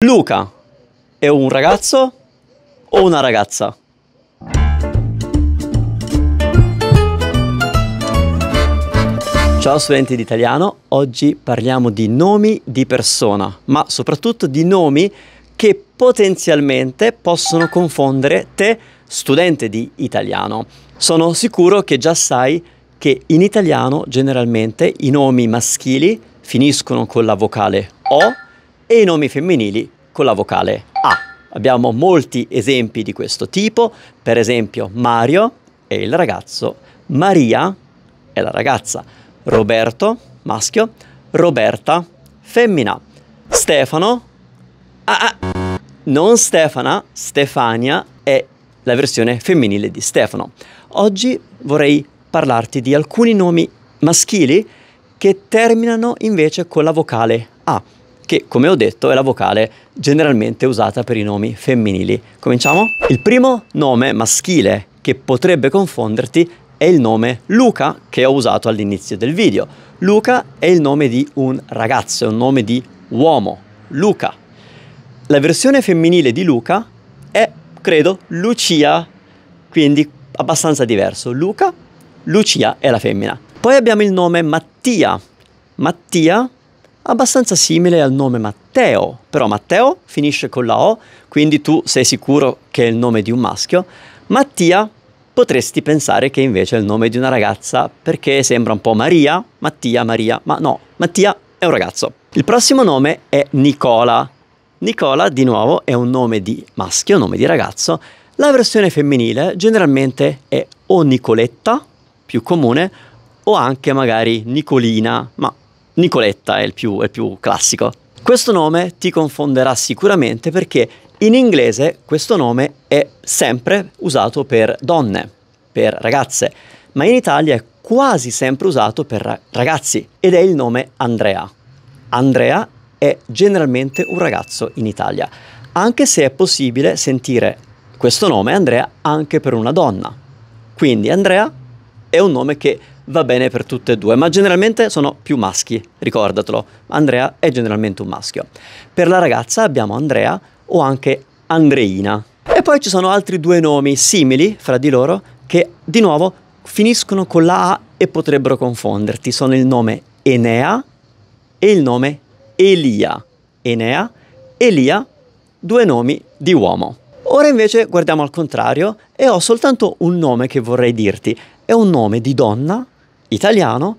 Luca è un ragazzo o una ragazza? Ciao studenti di italiano, oggi parliamo di nomi di persona, ma soprattutto di nomi che potenzialmente possono confondere te, studente di italiano. Sono sicuro che già sai che in italiano generalmente i nomi maschili finiscono con la vocale O e i nomi femminili con la vocale A. Abbiamo molti esempi di questo tipo, per esempio Mario è il ragazzo, Maria è la ragazza, Roberto, maschio, Roberta, femmina, Stefano, non Stefana, Stefania è la versione femminile di Stefano. Oggi vorrei parlarti di alcuni nomi maschili che terminano invece con la vocale A, che come ho detto è la vocale generalmente usata per i nomi femminili. Cominciamo? Il primo nome maschile che potrebbe confonderti è il nome Luca, che ho usato all'inizio del video. Luca è il nome di un ragazzo, è un nome di uomo, Luca. La versione femminile di Luca è, credo, Lucia, quindi abbastanza diverso. Luca, Lucia è la femmina. Poi abbiamo il nome Mattia. Mattia, abbastanza simile al nome Matteo, però Matteo finisce con la O, quindi tu sei sicuro che è il nome di un maschio. Mattia potresti pensare che invece è il nome di una ragazza perché sembra un po' Maria, Mattia, Maria, ma no, Mattia è un ragazzo. Il prossimo nome è Nicola. Nicola, di nuovo, è un nome di maschio, un nome di ragazzo. La versione femminile generalmente è o Nicoletta, più comune, o anche magari Nicolina, ma Nicoletta è il più classico. Questo nome ti confonderà sicuramente perché in inglese questo nome è sempre usato per donne, per ragazze, ma in Italia è quasi sempre usato per ragazzi ed è il nome Andrea. Andrea è generalmente un ragazzo in Italia, anche se è possibile sentire questo nome Andrea anche per una donna. Quindi Andrea è un nome che va bene per tutte e due, ma generalmente sono più maschi, ricordatelo. Andrea è generalmente un maschio. Per la ragazza abbiamo Andrea o anche Andreina. E poi ci sono altri due nomi simili fra di loro che di nuovo finiscono con la A e potrebbero confonderti. Sono il nome Enea e il nome Elia. Enea, Elia, due nomi di uomo. Ora invece guardiamo al contrario e ho soltanto un nome che vorrei dirti. È un nome di donna italiano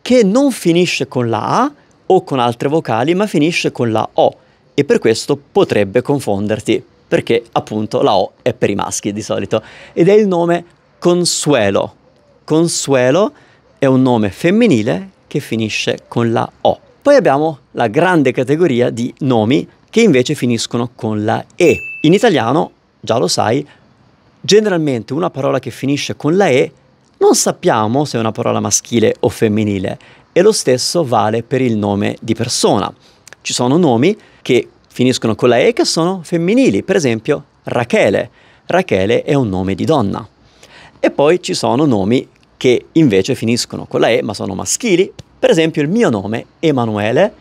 che non finisce con la A o con altre vocali, ma finisce con la O e per questo potrebbe confonderti, perché appunto la O è per i maschi di solito, ed è il nome Consuelo. Consuelo è un nome femminile che finisce con la O. Poi abbiamo la grande categoria di nomi che invece finiscono con la E. In italiano, già lo sai, generalmente una parola che finisce con la E non sappiamo se è una parola maschile o femminile e lo stesso vale per il nome di persona. Ci sono nomi che finiscono con la E che sono femminili, per esempio Rachele. Rachele è un nome di donna. E poi ci sono nomi che invece finiscono con la E ma sono maschili, per esempio il mio nome Emanuele,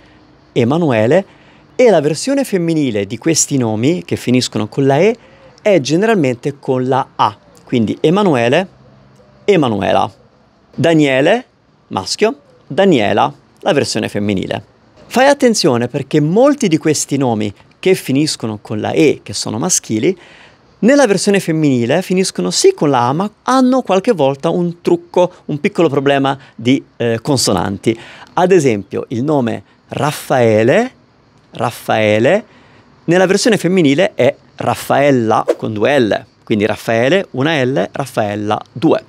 Emanuele, e la versione femminile di questi nomi che finiscono con la E è generalmente con la A, quindi Emanuele, Emanuela. Daniele, maschio, Daniela, la versione femminile. Fai attenzione perché molti di questi nomi che finiscono con la E, che sono maschili, nella versione femminile finiscono sì con la A, ma hanno qualche volta un trucco, un piccolo problema di consonanti. Ad esempio, il nome Raffaele, Raffaele, nella versione femminile è Raffaella con due L, quindi Raffaele, una L, Raffaella, due.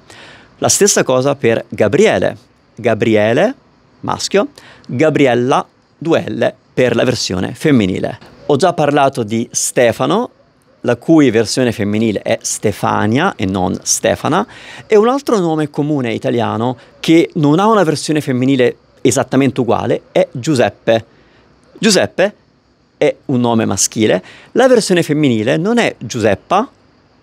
La stessa cosa per Gabriele, Gabriele, maschio, Gabriella, due L per la versione femminile. Ho già parlato di Stefano, la cui versione femminile è Stefania e non Stefana, e un altro nome comune italiano che non ha una versione femminile esattamente uguale è Giuseppe. Giuseppe è un nome maschile, la versione femminile non è Giuseppa,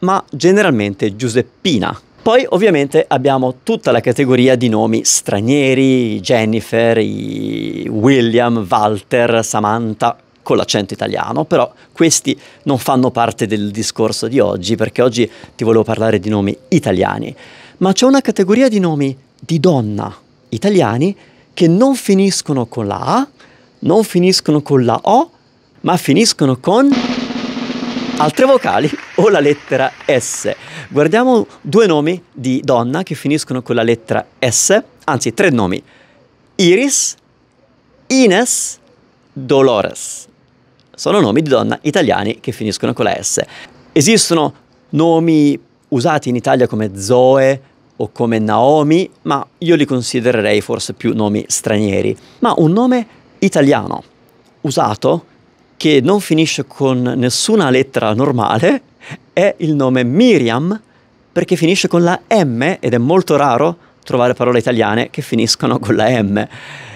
ma generalmente Giuseppina. Poi ovviamente abbiamo tutta la categoria di nomi stranieri, Jennifer, William, Walter, Samantha, con l'accento italiano, però questi non fanno parte del discorso di oggi, perché oggi ti volevo parlare di nomi italiani. Ma c'è una categoria di nomi di donna italiani che non finiscono con la A, non finiscono con la O, ma finiscono con altre vocali o la lettera S. Guardiamo 2 nomi di donna che finiscono con la lettera S, anzi 3 nomi. Iris, Ines, Dolores. Sono nomi di donna italiani che finiscono con la S. Esistono nomi usati in Italia come Zoe o come Naomi, ma io li considererei forse più nomi stranieri. Ma un nome italiano usato che non finisce con nessuna lettera normale è il nome Miriam, perché finisce con la M ed è molto raro trovare parole italiane che finiscono con la M.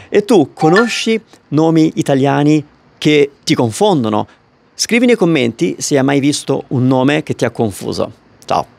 E tu conosci nomi italiani che ti confondono? Scrivi nei commenti se hai mai visto un nome che ti ha confuso. Ciao!